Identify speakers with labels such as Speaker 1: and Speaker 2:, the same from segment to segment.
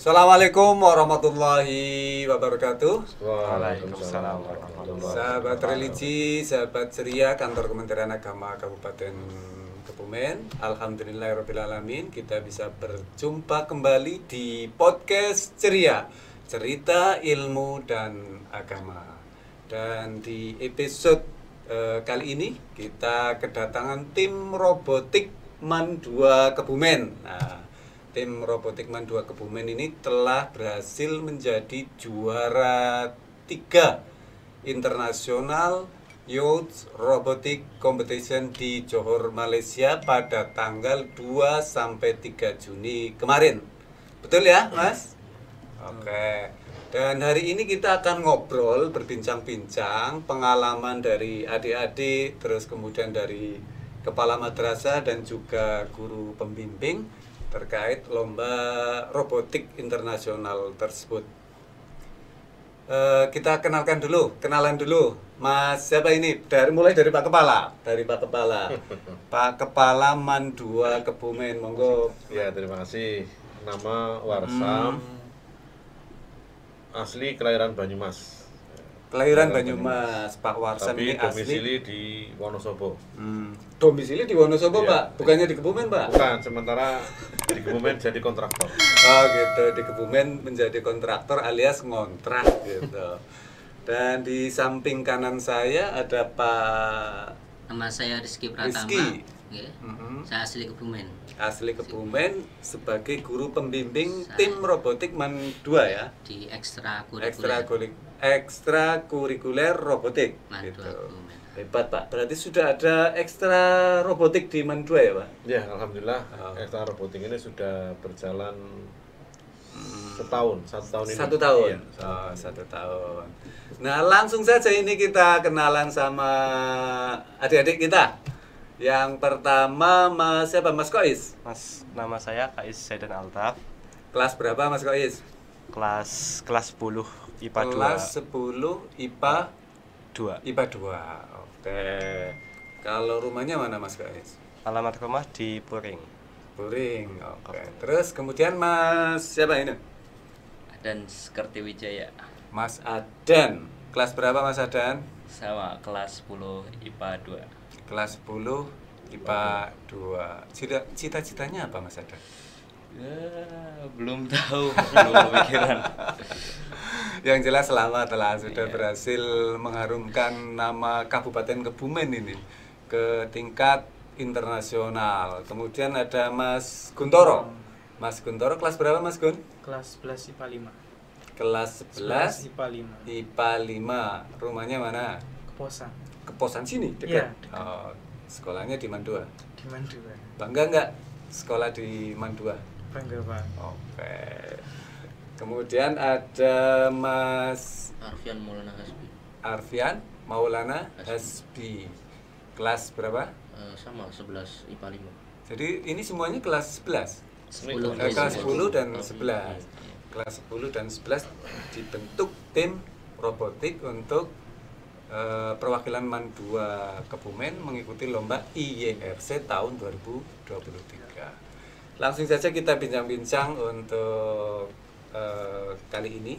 Speaker 1: Assalamualaikum warahmatullahi wabarakatuh.
Speaker 2: Waalaikumsalam warahmatullahi wabarakatuh.
Speaker 1: Sahabat religi, sahabat ceria kantor Kementerian Agama Kabupaten Kebumen. Alhamdulillahirrahmanirrahim, kita bisa berjumpa kembali di podcast ceria, cerita ilmu dan agama. Dan di episode kali ini kita kedatangan tim robotik MAN 2 Kebumen. Nah, tim robotik MAN 2 Kebumen ini telah berhasil menjadi juara 3 internasional Youth Robotic Competition di Johor, Malaysia pada tanggal 2 sampai 3 Juni kemarin. Betul ya, Mas? Oke. Dan hari ini kita akan ngobrol, berbincang-bincang pengalaman dari adik-adik, terus kemudian dari kepala madrasah dan juga guru pembimbing terkait lomba robotik internasional tersebut. Kita kenalan dulu, Mas siapa ini? Mulai dari Pak Kepala, Pak Kepala MAN 2 Kebumen, monggo.
Speaker 2: Ya, terima kasih. Nama Warsam, asli kelahiran Banyumas.
Speaker 1: Kelahiran Banyumas, Pak Warsam
Speaker 2: tapi
Speaker 1: ini asli
Speaker 2: domisili di Wonosobo.
Speaker 1: Domisili di Wonosobo,
Speaker 2: Iya.
Speaker 1: Pak? Bukannya di Kebumen, Pak?
Speaker 2: Bukan, sementara di Kebumen jadi kontraktor.
Speaker 1: Oh gitu, di Kebumen menjadi kontraktor alias ngontrak gitu. Dan di samping kanan saya ada Pak
Speaker 3: Nama saya Rizky Pratama.
Speaker 1: Rizky.
Speaker 3: Nggih.
Speaker 1: Mhm.
Speaker 3: Saya asli Kebumen.
Speaker 1: Asli Kebumen sebagai guru pembimbing
Speaker 3: Saya-
Speaker 1: tim robotik MAN 2 ya.
Speaker 3: Di ekstrakurikuler
Speaker 1: Ekstrakurikuler robotik
Speaker 3: MAN 2
Speaker 1: gitu.
Speaker 3: Kebumen.
Speaker 1: Hebat, Pak. Berarti sudah ada ekstra robotik di MAN 2 ya, Pak?
Speaker 2: Ya, alhamdulillah.
Speaker 1: Oh.
Speaker 2: Ekstra robotik ini sudah berjalan satu tahun ini.
Speaker 1: 1 tahun.
Speaker 2: Iya,
Speaker 1: Oh, 1 tahun. Nah, langsung saja ini kita kenalan sama adik-adik kita. Yang pertama siapa? Mas Kois.
Speaker 4: Mas, nama saya Kais Zaidan Altaf,
Speaker 1: Kelas berapa, Mas Kois?
Speaker 4: kelas 10 IPA
Speaker 1: Kelas 10 IPA
Speaker 4: 2.
Speaker 1: 2. Oke. Kalau rumahnya mana, Mas Kois?
Speaker 4: Alamat rumah di Puring.
Speaker 1: Puring. Oke. Terus kemudian Mas siapa ini?
Speaker 5: Dan Kertiwijaya
Speaker 1: Mas Adan. Kelas berapa, Mas Adan?
Speaker 5: sama kelas 10 IPA 2.
Speaker 1: Kelas 10 IPA 2. Cita-citanya apa, Mas Adan?
Speaker 5: Ya, belum tahu, belum kepikiran.
Speaker 1: Yang jelas selamat lah, sudah
Speaker 5: Iya.
Speaker 1: berhasil mengharumkan nama Kabupaten Kebumen ini ke tingkat internasional. Kemudian ada Mas Guntoro. Mas Guntoro kelas berapa, Mas Gun?
Speaker 6: Kelas 11 IPA 5.
Speaker 1: Kelas 11
Speaker 6: IPA 5.
Speaker 1: IPA 5. Rumahnya mana?
Speaker 6: Keposan.
Speaker 1: Keposan sini
Speaker 6: Iya,
Speaker 1: dekat.
Speaker 6: dekat.
Speaker 1: Oh, sekolahnya di MAN 2.
Speaker 6: Di Mandua.
Speaker 1: Bangga nggak sekolah di MAN 2?
Speaker 6: Bangga, Pak.
Speaker 1: Oke. Kemudian ada Mas
Speaker 3: Arfian Maulana Hasbi.
Speaker 1: Arfian Maulana Hasbi. Kelas berapa?
Speaker 3: Sama 11 IPA 5.
Speaker 1: Jadi ini semuanya kelas 11.
Speaker 3: 10.
Speaker 1: Kelas 10 dan
Speaker 3: Oh,
Speaker 1: 11.
Speaker 3: iya.
Speaker 1: Kelas 10 dan 11 dibentuk tim robotik untuk perwakilan MAN 2 Kebumen mengikuti lomba IYRC tahun 2023. Langsung saja kita bincang-bincang untuk kali ini.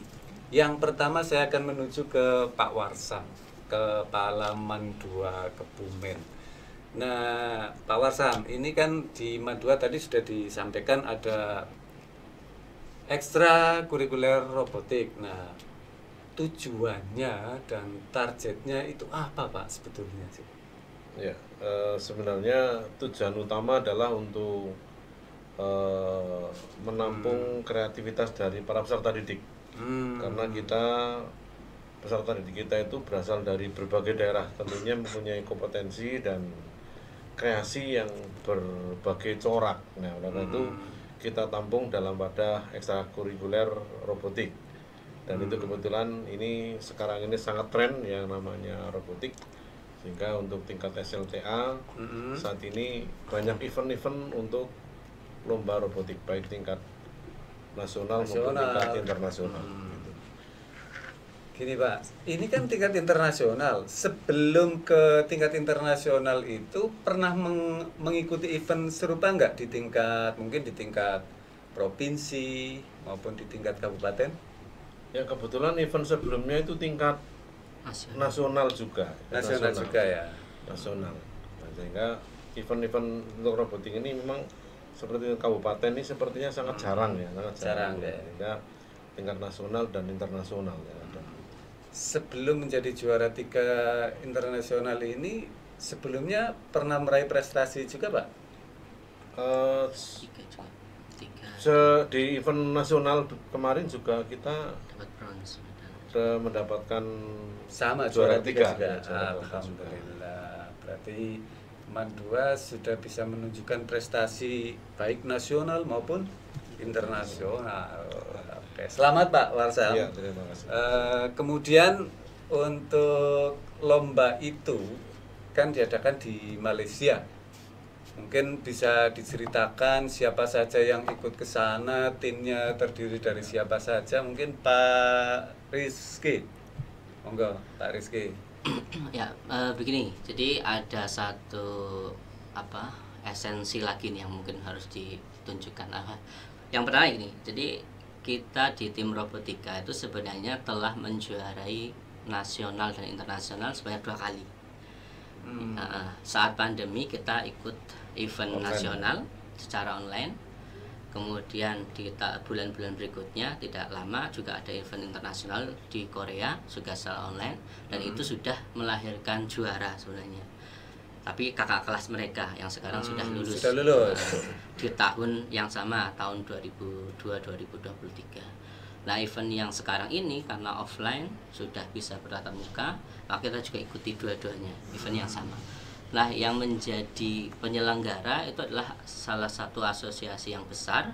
Speaker 1: Yang pertama saya akan menuju ke Pak Warsam, Kepala MAN 2 Kebumen. Nah, Pak Warsam, ini kan di MAN 2 tadi sudah disampaikan ada ekstrakurikuler robotik. Nah, tujuannya dan targetnya itu apa, Pak, sebetulnya sih?
Speaker 2: Ya, sebenarnya tujuan utama adalah untuk menampung kreativitas dari para peserta didik. Karena peserta didik kita itu berasal dari berbagai daerah, tentunya mempunyai kompetensi dan kreasi yang berbagai corak. Nah, oleh karena itu kita tampung dalam wadah ekstrakurikuler robotik. Dan itu kebetulan ini sekarang ini sangat tren yang namanya robotik, sehingga untuk tingkat SLTA saat ini banyak event-event untuk lomba robotik baik tingkat nasional maupun tingkat internasional. Gitu.
Speaker 1: Gini, Pak, ini kan tingkat internasional. Sebelum ke tingkat internasional itu pernah mengikuti event serupa nggak di tingkat, mungkin di tingkat provinsi maupun di tingkat kabupaten?
Speaker 2: Ya kebetulan event sebelumnya itu tingkat nasional juga.
Speaker 1: Nasional juga ya.
Speaker 2: Nasional. Nah, sehingga event-event untuk robotik ini memang seperti kabupaten ini sepertinya sangat jarang ya, sangat jarang.
Speaker 1: Ya.
Speaker 2: Sehingga tingkat nasional dan internasional ya ada.
Speaker 1: Sebelum menjadi juara 3 internasional ini, sebelumnya pernah meraih prestasi juga, Pak?
Speaker 3: Tiga juga.
Speaker 2: Di event nasional kemarin juga kita
Speaker 3: Dapat bronze medal.
Speaker 2: mendapatkan
Speaker 1: Sama juara 3 juga. Alhamdulillah. Berarti teman 2 sudah bisa menunjukkan prestasi baik nasional maupun internasional. Oke, selamat Pak Warsam.
Speaker 2: Iya, terima kasih.
Speaker 1: Kemudian untuk lomba itu kan diadakan di Malaysia. Mungkin bisa diceritakan siapa saja yang ikut ke sana, timnya terdiri dari siapa saja. Mungkin Pak Rizky. Monggo, Pak Rizky.
Speaker 3: Ya, begini. Jadi ada satu esensi lagi nih yang mungkin harus ditunjukkan. Yang pertama ini, jadi kita di tim robotika itu sebenarnya telah menjuarai nasional dan internasional sebanyak 2 kali. Saat pandemi kita ikut event nasional secara online. Kemudian di bulan-bulan berikutnya tidak lama juga ada event internasional di Korea juga secara online, dan itu sudah melahirkan juara sebenarnya. Tapi kakak kelas mereka yang sekarang sudah lulus.
Speaker 1: Sudah lulus.
Speaker 3: Di tahun yang sama, tahun 2022-2023. Nah, event yang sekarang ini karena offline sudah bisa bertatap muka, maka kita juga ikuti dua-duanya, event yang sama. Nah, yang menjadi penyelenggara itu adalah salah satu asosiasi yang besar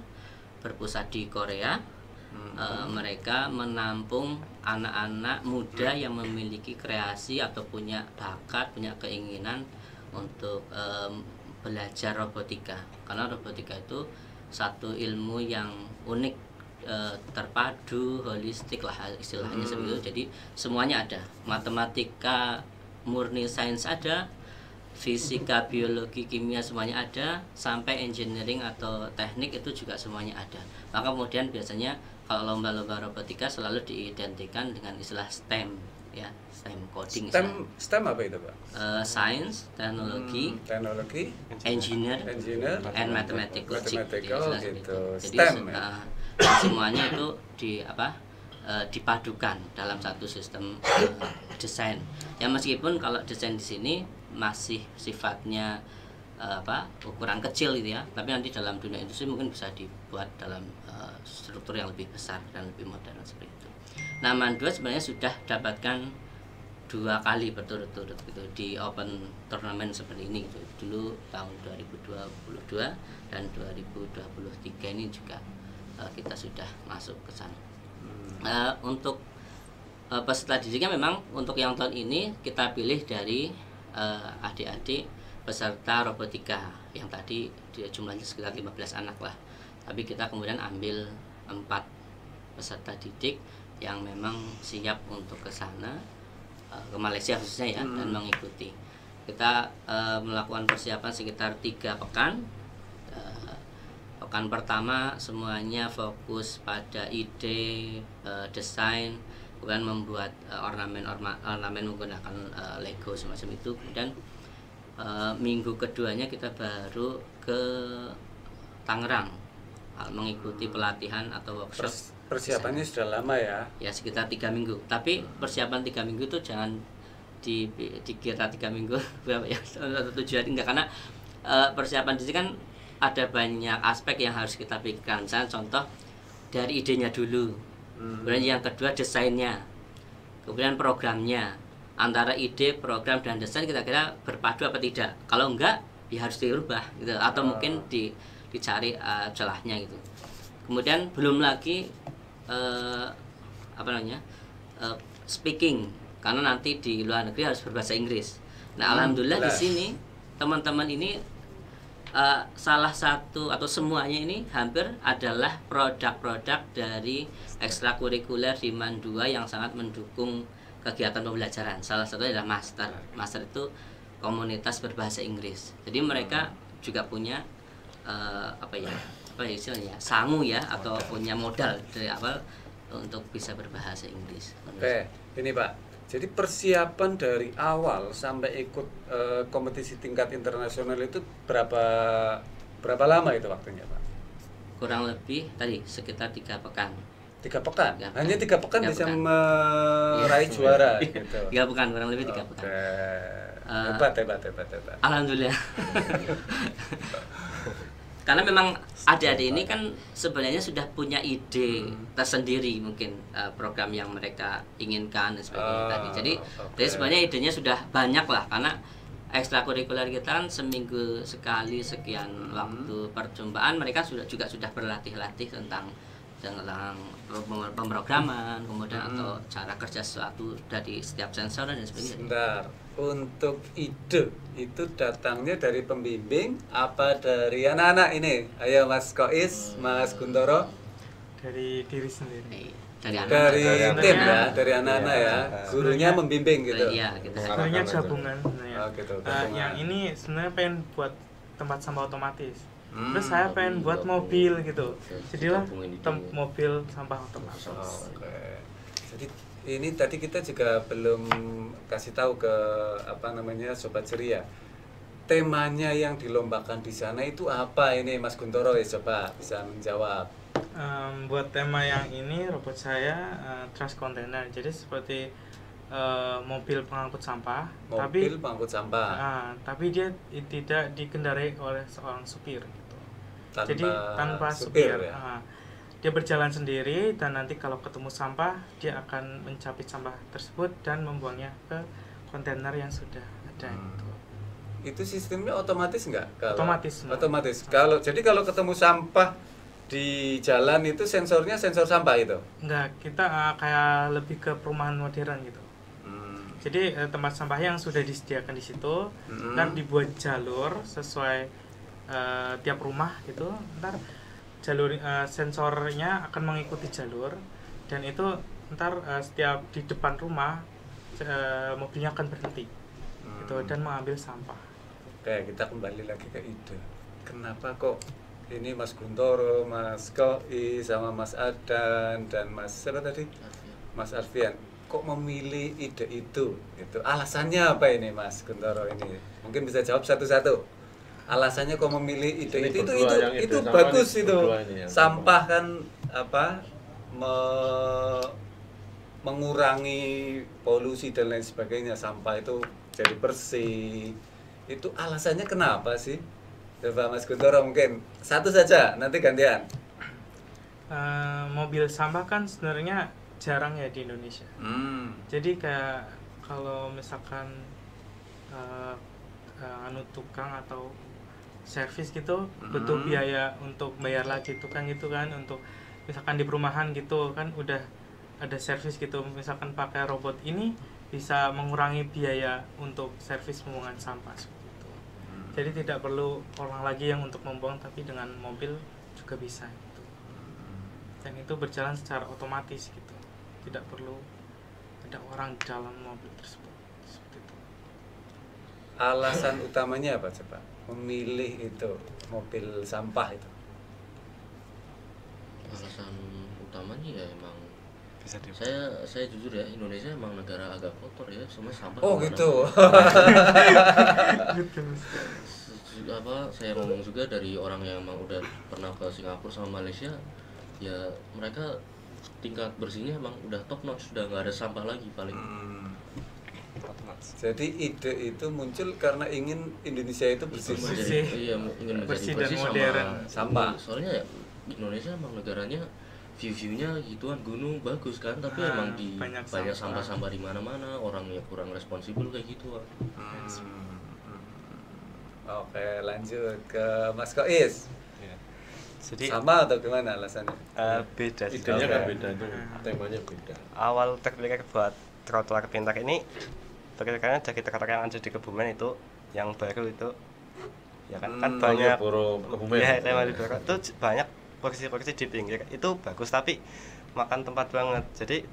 Speaker 3: berpusat di Korea. Mereka menampung anak-anak muda yang memiliki kreasi atau punya bakat, punya keinginan untuk belajar robotika. Karena robotika itu satu ilmu yang unik, terpadu, holistik lah istilahnya seperti itu. Jadi semuanya ada, matematika murni, sains ada, fisika, biologi, kimia semuanya ada, sampai engineering atau teknik itu juga semuanya ada. Maka kemudian biasanya kalau lomba-lomba robotika selalu diidentikan dengan istilah STEM, ya, STEM coding.
Speaker 1: STEM apa itu, Pak?
Speaker 3: Science, teknologi, engineer, and mathematical.
Speaker 1: Gitu.
Speaker 3: Jadi
Speaker 1: STEM.
Speaker 3: dan semuanya itu dipadukan dalam satu sistem desain. Ya, meskipun kalau desain di sini masih sifatnya ukuran kecil gitu ya, tapi nanti dalam dunia industri mungkin bisa dibuat dalam struktur yang lebih besar dan lebih modern seperti itu. Nah, Mandua sebenarnya sudah dapatkan 2 kali berturut-turut gitu di open turnamen seperti ini gitu. Dulu tahun 2022 dan 2023 ini juga kita sudah masuk ke sana. Untuk peserta didiknya memang untuk yang tahun ini kita pilih dari adik-adik peserta robotika yang tadi jumlahnya sekitar 15 anak lah. Tapi kita kemudian ambil 4 peserta didik yang memang siap untuk ke sana, ke Malaysia khususnya ya, dan mengikuti. Kita melakukan persiapan sekitar 3 pekan. Pekan pertama semuanya fokus pada ide, desain, kemudian membuat ornamen menggunakan Lego semacam itu. Kemudian minggu keduanya kita baru ke Tangerang mengikuti pelatihan atau workshop.
Speaker 1: Persiapannya sudah lama ya?
Speaker 3: Ya, sekitar 3 minggu. Tapi persiapan 3 minggu itu jangan dikira 3 minggu berapa ya, tujuan enggak, karena persiapan di sini kan ada banyak aspek yang harus kita pikirkan. Misalnya contoh dari idenya dulu, kemudian yang kedua desainnya, kemudian programnya. Antara ide, program, dan desain kira-kira berpadu apa tidak. Kalau enggak, ya harus dirubah gitu, atau mungkin dicari celahnya gitu. Kemudian belum lagi speaking, karena nanti di luar negeri harus berbahasa Inggris. Nah, alhamdulillah di sini teman-teman ini salah satu atau semuanya ini hampir adalah produk-produk dari ekstrakurikuler di Mandua yang sangat mendukung kegiatan pembelajaran. Salah satunya adalah master. Master itu komunitas berbahasa Inggris. Jadi mereka juga punya apa ya istilahnya sangu ya atau punya modal dari awal untuk bisa berbahasa Inggris.
Speaker 1: Oke, ini Pak. Jadi persiapan dari awal sampai ikut kompetisi tingkat internasional itu berapa lama itu waktunya Pak?
Speaker 3: Kurang lebih tadi sekitar 3 pekan.
Speaker 1: 3 pekan.
Speaker 3: 3 pekan.
Speaker 1: Hanya 3 pekan
Speaker 3: 3
Speaker 1: bisa
Speaker 3: pekan.
Speaker 1: meraih juara gitu.
Speaker 3: 3 pekan kurang lebih 3 pekan.
Speaker 1: Hebat.
Speaker 3: Alhamdulillah. Karena memang adik-adik ini kan sebenarnya sudah punya ide tersendiri mungkin program yang mereka inginkan dan sebagainya tadi. Jadi sebenarnya idenya sudah banyak lah karena ekstrakurikuler kita kan seminggu sekali sekian waktu perjumpaan mereka sudah berlatih-latih tentang pemrograman kemudian atau cara kerja sesuatu dari setiap sensor dan sebagainya.
Speaker 1: Sebentar, untuk ide itu datangnya dari pembimbing apa dari anak-anak ini? Ayo Mas Kois, Mas Guntoro.
Speaker 6: Dari diri sendiri.
Speaker 3: Dari
Speaker 1: Tim ya, dari anak-anak ya. Gurunya membimbing gitu.
Speaker 3: Iya, gitu.
Speaker 6: Sebenarnya gabungan sebenarnya.
Speaker 1: Oh, gitu,
Speaker 6: Yang ini sebenarnya pengen buat tempat sampah otomatis.
Speaker 1: Hmm.
Speaker 6: Terus saya pengen buat mobil gitu. Jadilah
Speaker 5: Gabungin itu.
Speaker 6: mobil sampah otomatis.
Speaker 1: Oke. Jadi ini tadi kita juga belum kasih tahu ke Sobat Ceria. Temanya yang dilombakan di sana itu apa ini Mas Guntoro ya coba bisa menjawab.
Speaker 6: Buat tema yang ini robot saya trash container. Jadi seperti mobil pengangkut sampah,
Speaker 1: Pengangkut sampah.
Speaker 6: tapi dia tidak dikendarai oleh seorang supir gitu.
Speaker 1: Tanpa
Speaker 6: Jadi tanpa supir.
Speaker 1: ya?
Speaker 6: Dia berjalan sendiri dan nanti kalau ketemu sampah dia akan mencapit sampah tersebut dan membuangnya ke kontainer yang sudah ada gitu.
Speaker 1: Itu sistemnya otomatis nggak?
Speaker 6: Otomatis.
Speaker 1: Otomatis. Jadi kalau ketemu sampah di jalan itu sensornya sensor sampah itu?
Speaker 6: Enggak, kita kayak lebih ke perumahan modern gitu. Jadi tempat sampah yang sudah disediakan di situ, ntar dibuat jalur sesuai tiap rumah gitu. Ntar jalur sensornya akan mengikuti jalur dan itu ntar setiap di depan rumah mobilnya akan berhenti gitu dan mengambil sampah.
Speaker 1: Oke, kita kembali lagi ke ide. Kenapa kok ini Mas Guntoro, Mas Koi, sama Mas Adan dan Mas siapa tadi? Mas Alfian. Kok memilih ide itu? Gitu. Alasannya apa ini Mas Guntoro ini? Mungkin bisa jawab satu-satu. Alasannya kok memilih ide
Speaker 2: Ini
Speaker 1: itu
Speaker 2: berdua yang
Speaker 1: itu
Speaker 2: ide,
Speaker 1: bagus
Speaker 2: sama ini
Speaker 1: itu.
Speaker 2: berdua ini yang
Speaker 1: Sampah kan mengurangi polusi dan lain sebagainya. Sampah itu jadi bersih. Itu alasannya kenapa sih? Coba Mas Guntoro mungkin satu saja, nanti gantian.
Speaker 6: Mobil sampah kan sebenarnya jarang ya di Indonesia. Jadi kayak kalau misalkan tukang atau servis gitu butuh biaya untuk bayar lagi tukang gitu kan, untuk misalkan di perumahan gitu kan udah ada servis gitu, misalkan pakai robot ini bisa mengurangi biaya untuk servis pembuangan sampah seperti itu. Jadi tidak perlu orang lagi yang untuk membuang, tapi dengan mobil juga bisa gitu. Dan itu berjalan secara otomatis gitu, tidak perlu ada orang di dalam mobil tersebut seperti itu.
Speaker 1: Alasan utamanya apa coba? Memilih itu mobil sampah itu.
Speaker 7: Alasan utamanya ya emang
Speaker 4: Bisa di
Speaker 7: saya jujur ya, Indonesia emang negara agak kotor ya, semua sampah.
Speaker 1: Oh gitu.
Speaker 7: Saya ngomong juga dari orang yang emang udah pernah ke Singapura sama Malaysia, ya mereka tingkat bersihnya emang udah top notch, sudah nggak ada sampah lagi paling.
Speaker 1: Jadi ide itu muncul karena ingin Indonesia itu bersih.
Speaker 7: Iya, ingin menjadi
Speaker 6: Bersih dan
Speaker 7: bersih
Speaker 6: modern.
Speaker 1: Sampah.
Speaker 7: Soalnya ya Indonesia emang negaranya view-nya gituan, gunung bagus kan, tapi emang di
Speaker 6: banyak
Speaker 7: banyak
Speaker 6: sampah.
Speaker 7: sampah-sampah di mana-mana, orangnya kurang responsibel kayak gitu.
Speaker 1: Oke, lanjut ke Mas Kois.
Speaker 4: Ya. Jadi
Speaker 1: Sama atau gimana alasannya?
Speaker 4: beda sih.
Speaker 2: Idenya kan
Speaker 1: Oke.
Speaker 2: beda, itu temanya beda.
Speaker 4: Awal terpikir buat trotoar pintar ini berdasarkan dari trotoar yang ada di Kebumen itu yang baru itu ya kan banyak
Speaker 2: Kebumen.
Speaker 4: ya tema di Boro itu banyak posisi-posisi di pinggir itu bagus tapi makan tempat banget. Jadi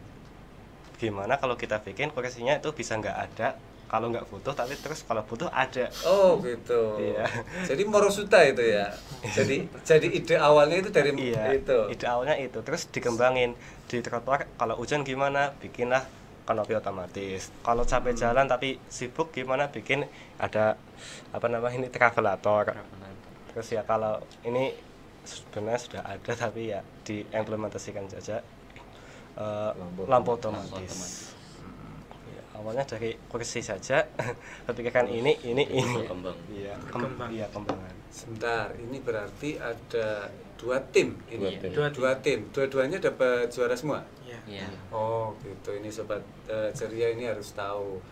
Speaker 4: gimana kalau kita bikin posisinya itu bisa nggak ada kalau nggak butuh, tapi terus kalau butuh ada.
Speaker 1: Oh gitu.
Speaker 4: Iya.
Speaker 1: Jadi Morosuta itu ya. Jadi ide awalnya itu dari
Speaker 4: Iya,
Speaker 1: itu.
Speaker 4: ide awalnya itu, terus dikembangin di trotoar. Kalau hujan gimana, bikinlah kanopi otomatis. Kalau capek jalan tapi sibuk gimana, bikin ada apa namanya ini travelator. Terus ya kalau ini sebenarnya sudah ada tapi ya diimplementasikan saja lampu otomatis. Ya, awalnya dari kursi saja, kepikiran ini.
Speaker 7: Berkembang.
Speaker 4: Iya,
Speaker 6: Berkembang.
Speaker 4: iya kembangan.
Speaker 1: Sebentar, ini berarti ada 2 tim ini.
Speaker 7: Dua tim.
Speaker 1: Dua-duanya dapat juara semua.
Speaker 6: Iya.
Speaker 3: Iya.
Speaker 1: Oh gitu, ini sobat ceria ini harus tahu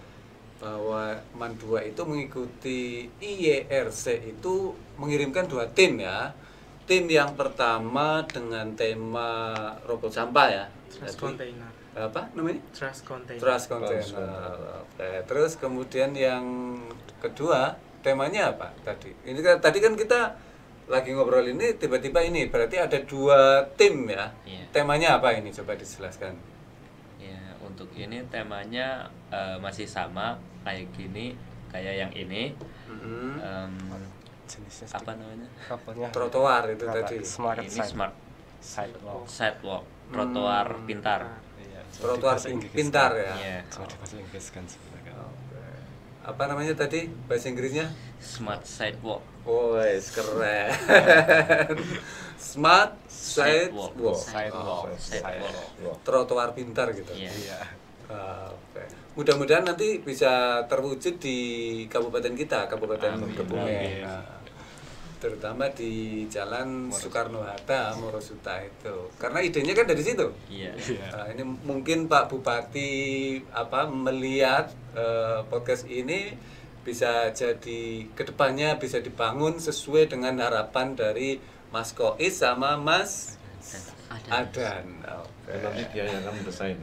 Speaker 1: bahwa MAN 2 itu mengikuti IYRC itu mengirimkan 2 tim ya. Tim yang pertama dengan tema robot sampah ya.
Speaker 6: Trash
Speaker 1: Jadi,
Speaker 6: container.
Speaker 1: apa namanya?
Speaker 6: Trash container.
Speaker 1: Trash container. Oke. Terus kemudian yang kedua temanya apa tadi? Ini kan tadi kan kita lagi ngobrol ini tiba-tiba ini berarti ada 2 tim ya.
Speaker 5: Iya.
Speaker 1: Temanya apa ini? Coba dijelaskan.
Speaker 5: Ya, untuk ini temanya masih sama kayak gini, kayak yang ini.
Speaker 1: Mm-hmm.
Speaker 4: Jenisnya
Speaker 5: Apa namanya?
Speaker 4: Apanya?
Speaker 1: Trotoar itu tadi.
Speaker 4: Smart
Speaker 5: Ini
Speaker 4: side.
Speaker 5: smart
Speaker 4: Sidewalk.
Speaker 5: sidewalk, trotoar pintar.
Speaker 4: Iya,
Speaker 1: Trotoar
Speaker 4: bahasa Inggris.
Speaker 1: pintar ya.
Speaker 5: Iya.
Speaker 4: Cuma di bahasa Inggris kan sebenarnya.
Speaker 1: Apa namanya tadi bahasa Inggrisnya?
Speaker 5: Smart sidewalk.
Speaker 1: Wes keren. Smart sidewalk.
Speaker 4: Sidewalk.
Speaker 5: Sidewalk.
Speaker 1: Trotoar pintar gitu.
Speaker 5: Iya.
Speaker 4: Iya.
Speaker 1: Oke. Mudah-mudahan nanti bisa terwujud di kabupaten kita, Kabupaten
Speaker 5: Amin.
Speaker 1: Kebumen.
Speaker 4: Amin.
Speaker 1: Nah, terutama di Jalan Soekarno Hatta, Morosuta itu. Karena idenya kan dari situ.
Speaker 5: Iya.
Speaker 1: Nah, ini mungkin Pak Bupati melihat podcast ini bisa jadi kedepannya bisa dibangun sesuai dengan harapan dari Mas Kois sama Mas Adan. Oke.
Speaker 2: Dan nanti dia yang akan mendesain.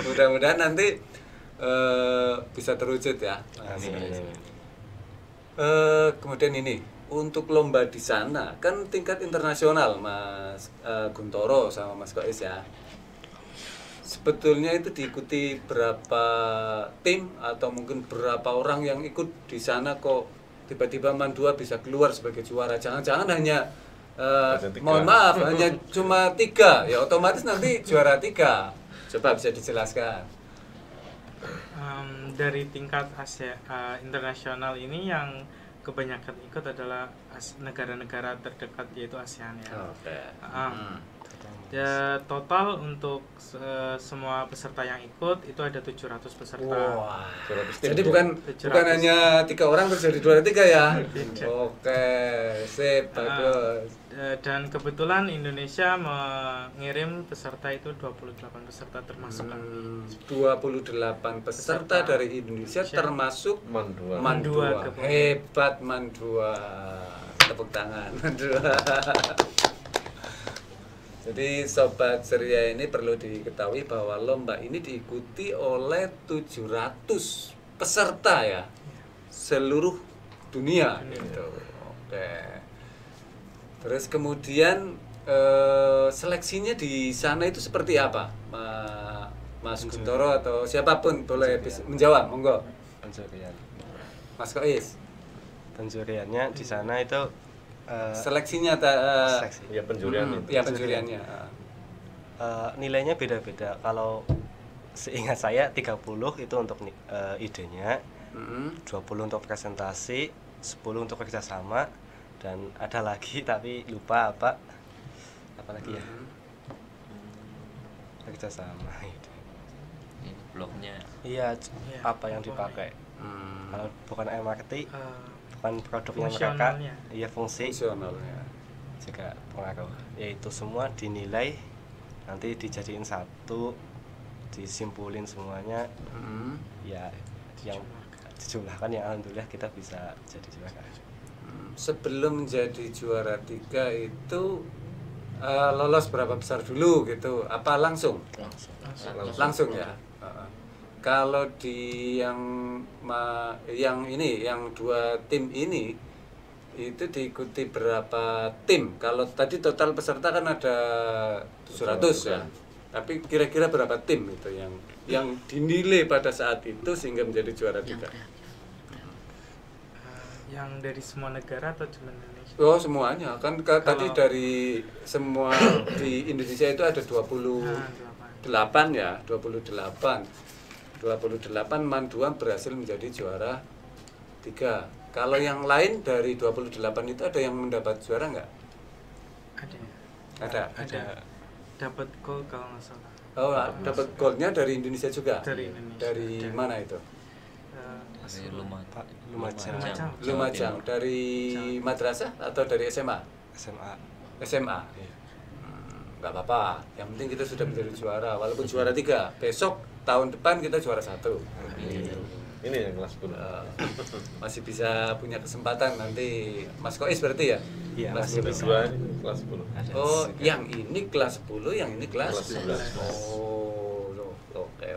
Speaker 1: Mudah-mudahan nanti bisa terwujud ya. Mas. Kemudian ini untuk lomba di sana kan tingkat internasional Mas Guntoro sama Mas Kois ya. Sebetulnya itu diikuti berapa tim atau mungkin berapa orang yang ikut di sana kok tiba-tiba MAN 2 bisa keluar sebagai juara. Jangan-jangan hanya mohon maaf hanya cuma 3 ya otomatis nanti juara 3. Coba bisa dijelaskan.
Speaker 6: Dari tingkat Asia internasional ini yang kebanyakan ikut adalah negara-negara terdekat yaitu ASEAN ya.
Speaker 1: Oke.
Speaker 6: Ya total untuk semua peserta yang ikut itu ada 700 peserta.
Speaker 1: Wah.
Speaker 2: tim
Speaker 1: Jadi
Speaker 2: ya?
Speaker 1: bukan
Speaker 6: 700.
Speaker 1: hanya 3 orang terus jadi juara 3 ya. Oke, sip, bagus.
Speaker 6: Dan kebetulan Indonesia mengirim peserta itu 28 peserta termasuk kami.
Speaker 1: 28 peserta dari Indonesia termasuk
Speaker 2: MAN 2.
Speaker 1: MAN 2.
Speaker 6: Dua Kebumen.
Speaker 1: Hebat MAN 2. Tepuk tangan MAN 2. Jadi sobat ceria ini perlu diketahui bahwa lomba ini diikuti oleh 700 peserta ya. Seluruh dunia gitu. Oke. Terus kemudian seleksinya di sana itu seperti apa? Mas Guntoro atau siapapun boleh menjawab, monggo.
Speaker 4: Penjurian.
Speaker 1: Mas Kois.
Speaker 4: Penjuriannya di sana itu
Speaker 1: Seleksinya
Speaker 4: seleksi.
Speaker 2: Ya penjurian itu.
Speaker 1: ya penjuriannya.
Speaker 4: Nilainya beda-beda. Kalau seingat saya 30 itu untuk idenya, 20 untuk presentasi, 10 untuk kerjasama, dan ada lagi tapi lupa apa lagi ya, kerjasama itu.
Speaker 5: Ini bloknya.
Speaker 4: Iya,
Speaker 6: Iya,
Speaker 4: apa yang dipakai. Kalau bukan MRT, bukan produknya mereka,
Speaker 6: Fungsionalnya.
Speaker 4: iya fungsi
Speaker 1: Fungsionalnya.
Speaker 4: juga pengaruh. Yaitu semua dinilai, nanti dijadiin satu, disimpulin semuanya, ya yang dijumlahkan yang alhamdulillah kita bisa jadi juara.
Speaker 1: Sebelum jadi juara 3 itu lolos berapa besar dulu gitu? Apa langsung? Langsung ya. Kalau di yang ini, yang 2 tim ini itu diikuti berapa tim? Kalau tadi total peserta kan ada 700 ya. Tapi kira-kira berapa tim itu yang dinilai pada saat itu sehingga menjadi juara 3?
Speaker 6: Yang dari semua negara atau cuma Indonesia?
Speaker 1: Oh, semuanya. Kan tadi dari semua di Indonesia itu ada 28 ya, 28. 28 MAN 2 berhasil menjadi juara 3. Kalau yang lain dari 28 itu ada yang mendapat juara nggak? Ada.
Speaker 6: Dapat gol kalau nggak salah.
Speaker 1: Oh, dapat golnya dari Indonesia juga.
Speaker 6: Dari Indonesia.
Speaker 1: Dari mana itu?
Speaker 5: Dari
Speaker 4: Lumajang.
Speaker 1: Lumajang. Dari madrasah atau dari SMA? SMA.
Speaker 4: Iya.
Speaker 1: Nggak apa-apa. Yang penting kita sudah menjadi juara. Walaupun juara 3, besok tahun depan kita juara 1.
Speaker 2: Ini yang kelas 10.
Speaker 1: Masih bisa punya kesempatan nanti. Mas Kois berarti ya?
Speaker 4: Iya,
Speaker 1: Kelas
Speaker 4: masih
Speaker 1: 10.
Speaker 4: bisa.
Speaker 2: Dua ini kelas 10.
Speaker 1: Oh, yang ini kelas 10, yang ini kelas
Speaker 2: Kelas 11.
Speaker 1: Oh, oke,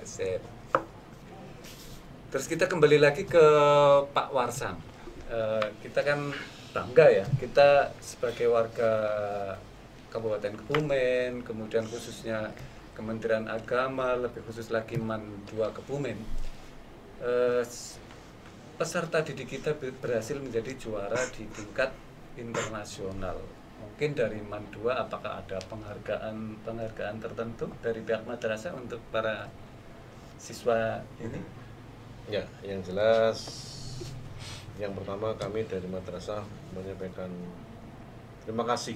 Speaker 1: sip. Terus kita kembali lagi ke Pak Warsam. Kita kan bangga ya, kita sebagai warga Kabupaten Kebumen, kemudian khususnya Kementerian Agama, lebih khusus lagi MAN 2 Kebumen. Peserta didik kita berhasil menjadi juara di tingkat internasional. Mungkin dari MAN 2 apakah ada penghargaan tertentu dari pihak madrasah untuk para siswa ini?
Speaker 2: Ya, yang jelas yang pertama kami dari madrasah menyampaikan terima kasih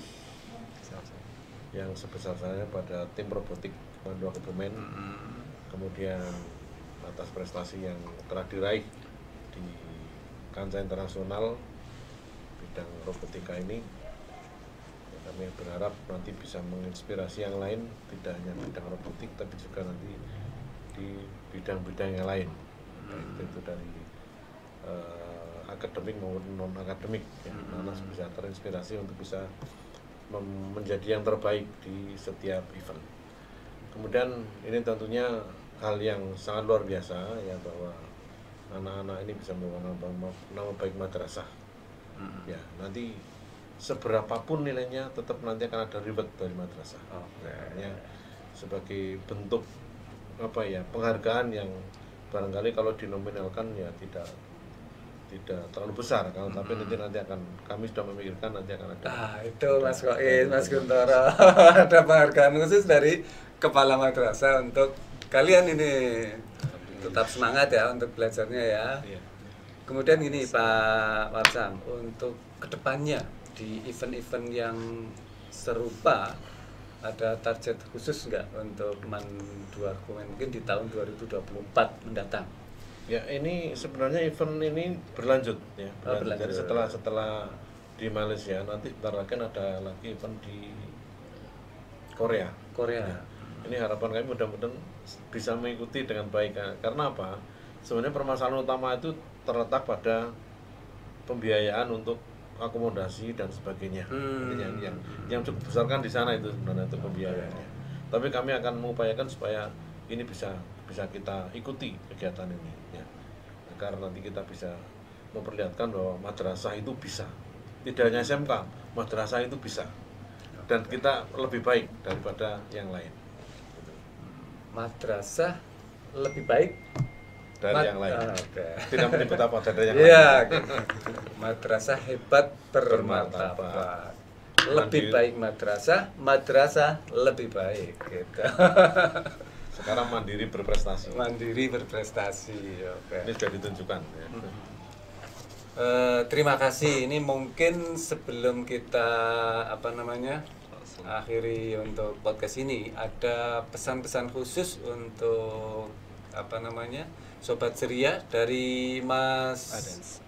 Speaker 2: yang sebesar-besarnya pada tim robotik MAN 2 Kebumen. Kemudian atas prestasi yang telah diraih di kancah internasional bidang robotika ini, kami berharap nanti bisa menginspirasi yang lain, tidak hanya bidang robotik tapi juga nanti di bidang-bidang yang lain, baik itu dari akademik maupun non akademik, ya, Nanas bisa terinspirasi untuk bisa menjadi yang terbaik di setiap event. Kemudian ini tentunya hal yang sangat luar biasa ya, bahwa anak-anak ini bisa membawa nama baik madrasah. Ya, nanti seberapapun nilainya tetap nanti akan ada reward dari madrasah. Ya, sebagai bentuk apa ya, penghargaan yang barangkali kalau dinominalkan ya tidak terlalu besar, tapi nanti akan kami sudah memikirkan nanti akan ada.
Speaker 1: Itu Mas Kois, Mas Guntoro. Ada penghargaan khusus dari kepala madrasah untuk kalian ini. Tetap semangat ya untuk belajarnya ya.
Speaker 2: Iya.
Speaker 1: Kemudian ini Pak Warsam, untuk kedepannya di event-event yang serupa ada target khusus nggak untuk MAN 2 Kebumen mungkin di tahun 2024 mendatang?
Speaker 2: Ya, ini sebenarnya event ini berlanjut ya.
Speaker 1: Berlanjut.
Speaker 2: Jadi setelah di Malaysia nanti bentar lagi ada lagi event di Korea. Ya. Ini harapan kami mudah-mudahan bisa mengikuti dengan baik. Karena apa? Sebenarnya permasalahan utama itu terletak pada pembiayaan untuk akomodasi dan sebagainya. Yang cukup besar kan di sana itu sebenarnya itu pembiayaannya. Tapi kami akan mengupayakan supaya ini bisa kita ikuti kegiatan ini ya. Agar nanti kita bisa memperlihatkan bahwa madrasah itu bisa. Tidak hanya SMK, madrasah itu bisa. Dan kita lebih baik daripada yang lain.
Speaker 1: Madrasah lebih baik
Speaker 2: dari yang lain.
Speaker 1: Okay.
Speaker 2: Tidak menyebut apa dari yang
Speaker 1: Iya,
Speaker 2: lain.
Speaker 1: madrasah hebat bermartabat. Lebih baik madrasah lebih baik gitu.
Speaker 2: Sekarang mandiri berprestasi.
Speaker 1: Mandiri berprestasi. Oke.
Speaker 2: Ini sudah ditunjukkan ya.
Speaker 1: Terima kasih. Ini mungkin sebelum kita akhiri untuk podcast ini, ada pesan-pesan khusus untuk Sobat Ceria dari Mas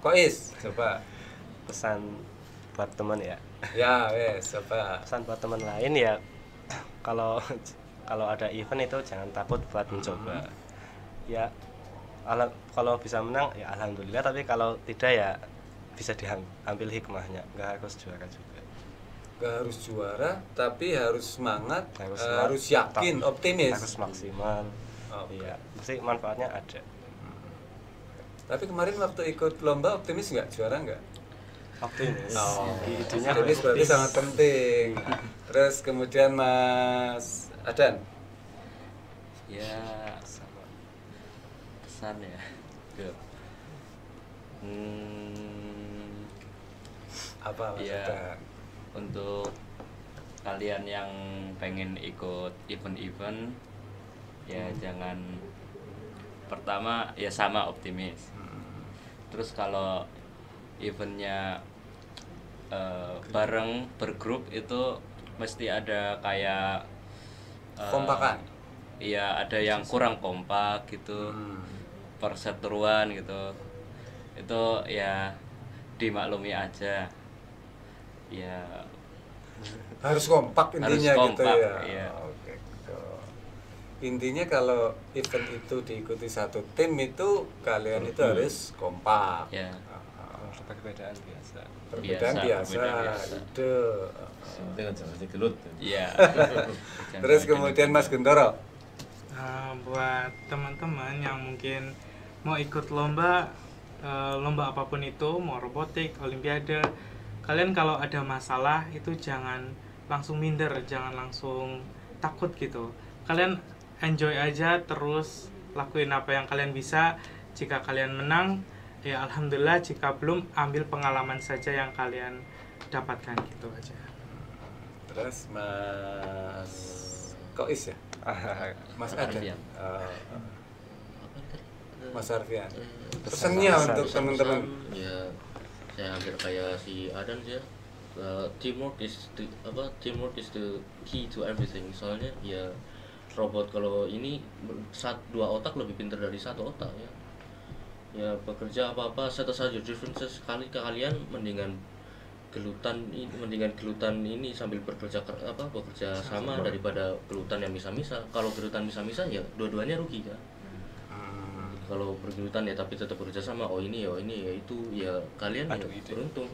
Speaker 1: Kois. Coba
Speaker 4: Pesan buat teman ya.
Speaker 1: Ya, coba.
Speaker 4: Pesan buat teman lain ya, kalau ada event itu jangan takut buat mencoba. Ya, kalau bisa menang ya alhamdulillah, tapi kalau tidak ya bisa diambil hikmahnya. Nggak harus juara juga.
Speaker 1: Nggak harus juara, tapi harus semangat, harus yakin, optimis.
Speaker 4: Harus maksimal. Iya, pasti manfaatnya ada.
Speaker 1: Tapi kemarin waktu ikut lomba optimis nggak, juara nggak?
Speaker 4: Optimis.
Speaker 1: Optimis berarti sangat penting. Terus kemudian Mas Adan.
Speaker 5: Ya pesan ya. Yuk.
Speaker 1: Apa Mas
Speaker 5: Ya,
Speaker 1: Adan?
Speaker 5: untuk kalian yang pengen ikut event-event ya jangan, pertama ya sama optimis. Terus kalau eventnya bareng bergrup itu mesti ada kayak
Speaker 1: Kompakan.
Speaker 5: iya, ada yang kurang kompak gitu, perseteruan gitu. Itu ya dimaklumi aja. Ya
Speaker 1: Harus kompak intinya
Speaker 5: Harus
Speaker 1: gitu
Speaker 5: kompak,
Speaker 1: ya.
Speaker 5: iya.
Speaker 1: Oke. Gitu. Intinya kalau event itu diikuti satu tim itu kalian itu harus kompak.
Speaker 5: ya
Speaker 4: Perbedaan biasa.
Speaker 1: Perbedaan biasa.
Speaker 5: perbedaan biasa.
Speaker 1: Ide.
Speaker 2: dengan jangan gelut.
Speaker 5: Iya.
Speaker 1: Terus kemudian Mas Guntoro.
Speaker 6: Buat teman-teman yang mungkin mau ikut lomba lomba apapun itu, mau robotik, olimpiade, kalian kalau ada masalah itu jangan langsung minder, jangan langsung takut gitu. Kalian enjoy aja, terus lakuin apa yang kalian bisa. Jika kalian menang, ya alhamdulillah. Jika belum, ambil pengalaman saja yang kalian dapatkan, gitu aja.
Speaker 1: Terus Mas Kois ya? Mas Adan.
Speaker 5: Arfian.
Speaker 1: Mas Arfian. Pesannya untuk teman-teman.
Speaker 7: Ya saya hampir kayak si Adan sih ya. Teamwork is the key to everything. Soalnya ya robot kalau ini dua otak lebih pintar dari satu otak ya. Ya bekerja apa-apa set aside your differences, sekali ke kalian mendingan gelutan ini sambil bekerja sama daripada gelutan yang misa-misa. Kalau gelutan misa-misa ya dua-duanya rugi ya. Kalau bergelutan ya tapi tetap bekerja sama, oh ini ya itu ya kalian ya beruntung.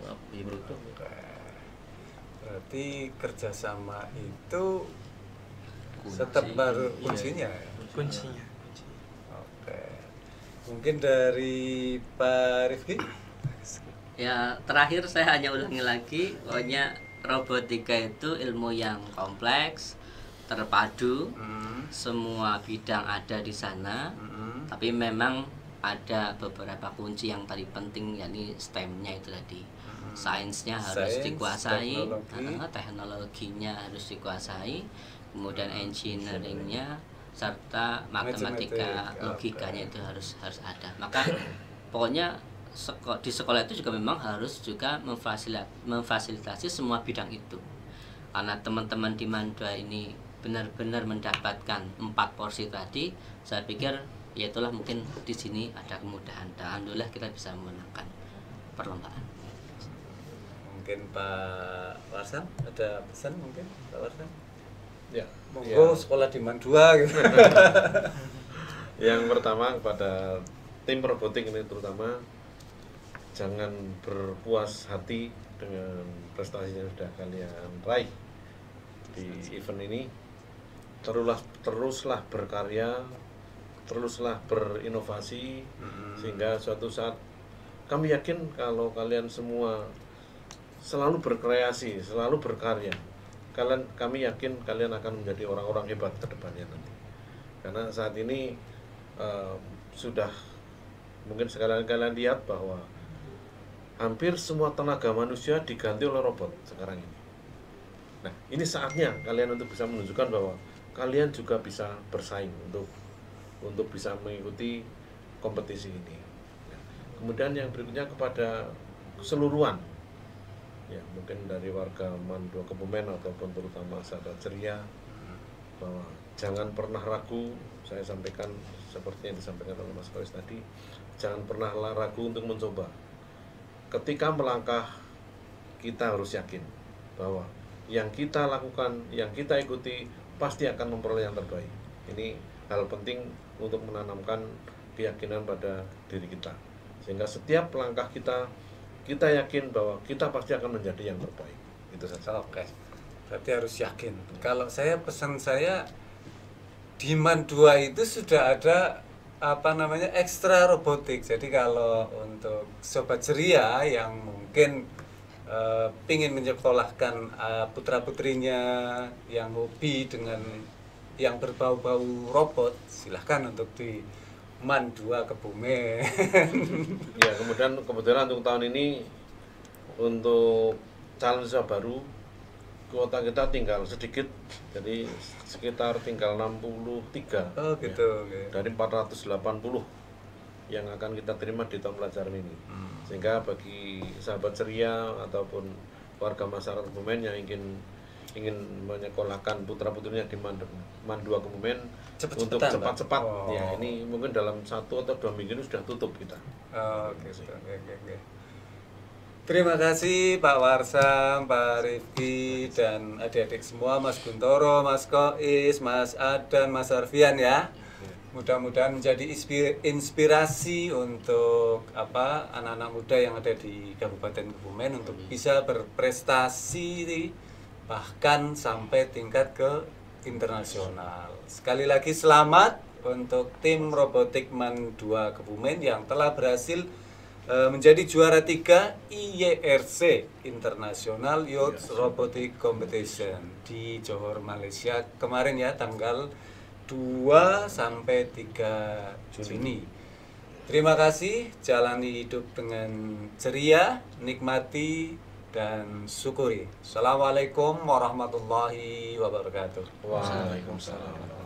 Speaker 1: Berarti kerjasama itu tetap baru kuncinya.
Speaker 6: Kuncinya.
Speaker 1: Oke. Mungkin dari Pak Rifki.
Speaker 3: Ya, terakhir saya hanya ulangi lagi, pokoknya robotika itu ilmu yang kompleks, terpadu, semua bidang ada di sana, tapi memang ada beberapa kunci yang tadi penting, yakni STEM-nya itu tadi. Sainsnya harus
Speaker 1: Sains,
Speaker 3: dikuasai,
Speaker 1: teknologi.
Speaker 3: teknologinya harus dikuasai, kemudian engineering-nya serta matematika,
Speaker 1: Matematik,
Speaker 3: logikanya itu harus ada. Maka pokoknya di sekolah itu juga memang harus juga memfasilitasi semua bidang itu. Karena teman-teman di Mandua ini benar-benar mendapatkan 4 porsi tadi, saya pikir ya itulah mungkin di sini ada kemudahan. Dan alhamdulillah kita bisa memenangkan perlombaan.
Speaker 1: Mungkin Pak Warsan ada pesan mungkin Pak Warsan?
Speaker 2: Ya.
Speaker 1: Monggo sekolah di Mandua gitu.
Speaker 2: Yang pertama kepada tim robotik ini terutama, jangan berpuas hati dengan prestasi yang sudah kalian raih di event ini. Teruslah berkarya, teruslah berinovasi, sehingga suatu saat kami yakin kalau kalian semua selalu berkreasi, selalu berkarya, kami yakin kalian akan menjadi orang-orang hebat ke depannya nanti. Karena saat ini sudah mungkin kalian lihat bahwa hampir semua tenaga manusia diganti oleh robot sekarang ini. Nah, ini saatnya kalian untuk bisa menunjukkan bahwa kalian juga bisa bersaing untuk bisa mengikuti kompetisi ini. Nah, kemudian yang berikutnya kepada keseluruhan, ya mungkin dari warga Mandua Kebumen ataupun terutama sahabat ceria, bahwa jangan pernah ragu. Saya sampaikan seperti yang disampaikan oleh Mas Kois tadi, jangan pernah ragu untuk mencoba. Ketika melangkah, kita harus yakin bahwa yang kita lakukan, yang kita ikuti pasti akan memperoleh yang terbaik. Ini hal penting untuk menanamkan keyakinan pada diri kita, sehingga setiap langkah kita yakin bahwa kita pasti akan menjadi yang terbaik. Itu saja.
Speaker 1: Oke. Berarti harus yakin. Kalau pesan saya di Mandua itu sudah ada ekstra robotik. Jadi kalau untuk sobat ceria yang mungkin pingin menyekolahkan putra-putrinya yang hobi dengan yang berbau-bau robot, silahkan untuk di MAN 2 Kebumen.
Speaker 2: Ya, kemudian kebetulan untuk tahun ini untuk challenge baru kuota kita tinggal sedikit, jadi sekitar tinggal 63.
Speaker 1: Oh gitu.
Speaker 2: Ya, dari 480 yang akan kita terima di tahun pelajaran ini. Sehingga bagi sahabat ceria ataupun warga masyarakat Kebumen yang ingin menyekolahkan putra-putrinya di MAN 2 Kebumen untuk cepat-cepat, ya ini mungkin dalam 1 atau 2 minggu ini sudah tutup kita.
Speaker 1: Oke. Terima kasih Pak Warsam, Pak Rifki, dan adik-adik semua, Mas Guntoro, Mas Kois, Mas Adan, Mas Arfian ya. Mudah-mudahan menjadi inspirasi untuk anak-anak muda yang ada di Kabupaten Kebumen untuk bisa berprestasi bahkan sampai tingkat ke internasional. Sekali lagi selamat untuk tim robotik MAN 2 Kebumen yang telah berhasil menjadi juara 3 IYRC International Youth Robotic Competition di Johor, Malaysia kemarin ya, tanggal 2 sampai 3 Juni. Terima kasih, jalani hidup dengan ceria, nikmati dan syukuri. Assalamualaikum warahmatullahi wabarakatuh.
Speaker 2: Waalaikumsalam.